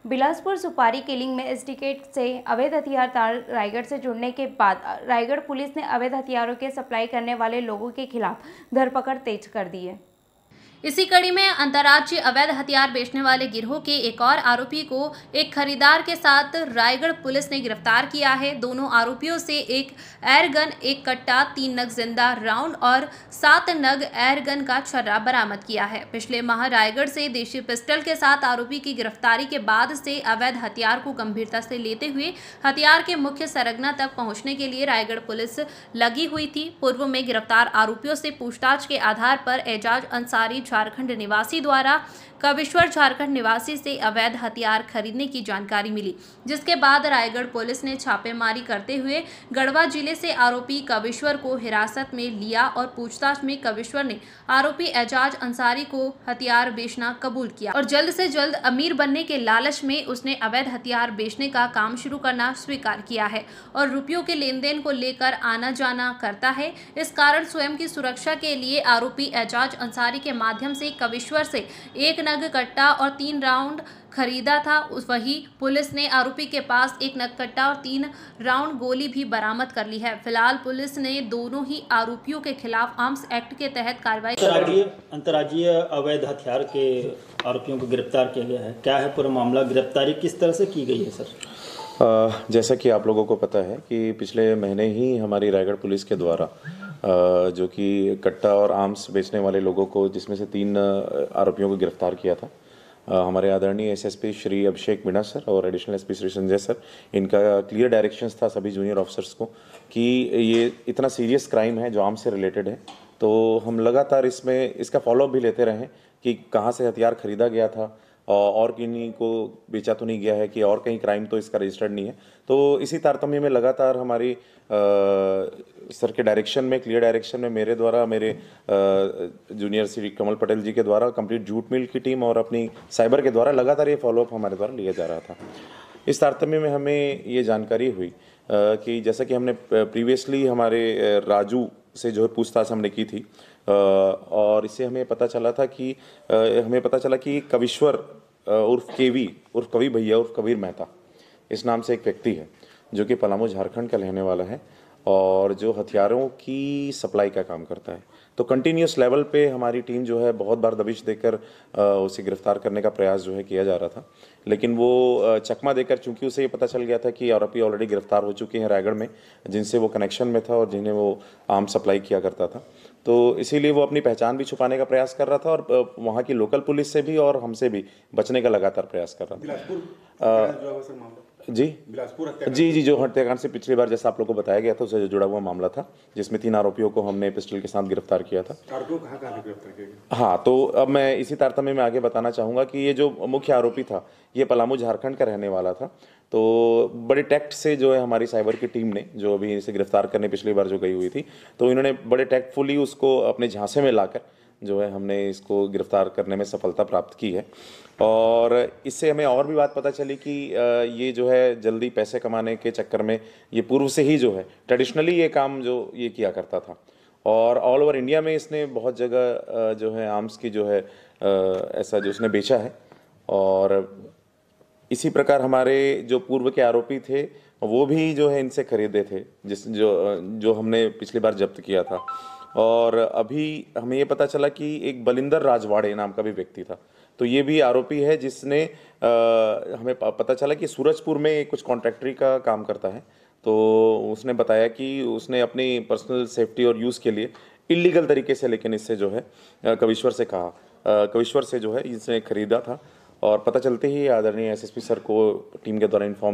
बिलासपुर सुपारी किलिंग में सिंडिकेट से अवैध हथियार तार रायगढ़ से जुड़ने के बाद रायगढ़ पुलिस ने अवैध हथियारों के सप्लाई करने वाले लोगों के खिलाफ धरपकड़ तेज कर दी है। इसी कड़ी में अंतर्राज्यीय अवैध हथियार बेचने वाले गिरोह के एक और आरोपी को एक खरीदार के साथ रायगढ़ पुलिस ने गिरफ्तार किया है। दोनों आरोपियों से एक एयर गन, एक कट्टा, 3 नग जिंदा राउंड और 7 नग एयर गन का छर्रा बरामद किया है। पिछले माह रायगढ़ से देशी पिस्टल के साथ आरोपी की गिरफ्तारी के बाद से अवैध हथियार को गंभीरता से लेते हुए हथियार के मुख्य सरगना तक पहुंचने के लिए रायगढ़ पुलिस लगी हुई थी। पूर्व में गिरफ्तार आरोपियों से पूछताछ के आधार पर एजाज अंसारी झारखंड निवासी द्वारा कविश्वर झारखंड निवासी से अवैध हथियार खरीदने की जानकारी मिली, जिसके बाद रायगढ़ पुलिस ने छापेमारी करते हुए गढ़वा जिले से आरोपी कविश्वर को हिरासत में लिया और पूछताछ में कविश्वर ने आरोपी एजाज अंसारी को हथियार बेचना कबूल किया और जल्द से जल्द अमीर बनने के लालच में उसने अवैध हथियार बेचने का काम शुरू करना स्वीकार किया है और रुपयों के लेन देन को लेकर आना जाना करता है। इस कारण स्वयं की सुरक्षा के लिए आरोपी एजाज अंसारी के माध्यम से कविश्वर से 1 नग कट्टा और 3 राउंड खरीदा था। वही पुलिस ने आरोपी के पास 1 नग कट्टा और 3 राउंड गोली भी बरामद कर ली है। फिलहाल पुलिस ने दोनों ही आरोपियों के खिलाफ आर्म्स एक्ट के तहत कार्रवाई। अंतर्राज्यीय अवैध हथियार के आरोपियों को गिरफ्तार किया गया है। क्या है पूरा मामला? गिरफ्तारी किस तरह से की गई है सर? जैसा कि आप लोगों को पता है कि पिछले महीने ही हमारी रायगढ़ पुलिस के द्वारा जो कि कट्टा और आर्म्स बेचने वाले लोगों को, जिसमें से 3 आरोपियों को गिरफ्तार किया था। हमारे आदरणीय एसएसपी श्री अभिषेक मीणा सर और additional SP Shri Sanjay sir, इनका क्लियर डायरेक्शंस था सभी जूनियर ऑफिसर्स को कि ये इतना सीरियस क्राइम है जो आर्म्स से रिलेटेड है। तो हम लगातार इसका फॉलोअप भी लेते रहे कि कहाँ से हथियार खरीदा गया था और किन्हीं को बेचा तो नहीं गया है, कि और कहीं क्राइम तो इसका रजिस्टर्ड नहीं है। तो इसी तारतम्य में लगातार हमारी सर के डायरेक्शन में, क्लियर डायरेक्शन में मेरे द्वारा, मेरे जूनियर श्री कमल पटेल जी के द्वारा, कंप्लीट जूट मिल की टीम और अपनी साइबर के द्वारा लगातार ये फॉलोअप हमारे द्वारा लिया जा रहा था। इस तारतम्य में हमें ये जानकारी हुई कि जैसा कि हमने प्रीवियसली हमारे राजू से जो है पूछताछ हमने की थी और इससे हमें पता चला कि कविश्वर उर्फ केवी उर्फ कवि भैया उर्फ कबीर मेहता, इस नाम से एक व्यक्ति है जो कि पलामू झारखंड का रहने वाला है और जो हथियारों की सप्लाई का काम करता है। तो कंटिन्यूस लेवल पे हमारी टीम जो है बहुत बार दबिश देकर उसे गिरफ्तार करने का प्रयास जो है किया जा रहा था, लेकिन वो चकमा देकर, चूंकि उसे ये पता चल गया था कि आरोपी ऑलरेडी गिरफ्तार हो चुके हैं रायगढ़ में, जिनसे वो कनेक्शन में था और जिन्हें वो आर्म सप्लाई किया करता था, तो इसीलिए वो अपनी पहचान भी छुपाने का प्रयास कर रहा था और वहाँ की लोकल पुलिस से भी और हमसे भी बचने का लगातार प्रयास कर रहा था। जी, जो हत्याकांड से पिछली बार जैसा आप लोगों को बताया गया था, उससे जुड़ा हुआ मामला था, जिसमें 3 आरोपियों को हमने पिस्टल के साथ गिरफ्तार किया था। आरोपियों को कहाँ गिरफ्तार किया गया? हाँ, तो अब मैं इसी तारतम्य में आगे बताना चाहूँगा कि ये जो मुख्य आरोपी था, ये पलामू झारखंड का रहने वाला था। तो बड़े टैक्ट से जो है हमारी साइबर की टीम ने, जो अभी इसे गिरफ्तार करने पिछली बार जो गई हुई थी, तो इन्होंने बड़े टैक्टफुली उसको अपने झांसे में लाकर जो है हमने इसको गिरफ्तार करने में सफलता प्राप्त की है। और इससे हमें और भी बात पता चली कि ये जो है जल्दी पैसे कमाने के चक्कर में ये पूर्व से ही जो है ट्रेडिशनली ये काम जो ये किया करता था और ऑल ओवर इंडिया में इसने बहुत जगह जो है आर्म्स की जो है ऐसा जो उसने बेचा है। और इसी प्रकार हमारे जो पूर्व के आरोपी थे वो भी जो है इनसे खरीदे थे, जो हमने पिछली बार जब्त किया था। और अभी हमें ये पता चला कि एक बलिंदर राजवाड़े नाम का भी व्यक्ति था, तो ये भी आरोपी है जिसने हमें पता चला कि सूरजपुर में कुछ कॉन्ट्रैक्टरी का काम करता है। तो उसने बताया कि उसने अपनी पर्सनल सेफ्टी और यूज़ के लिए इलीगल तरीके से, लेकिन इससे जो है कविश्वर से जो है इसने खरीदा था और पता चलते ही आदरणीय एसएसपी सर को टीम के द्वारा इन्फॉर्म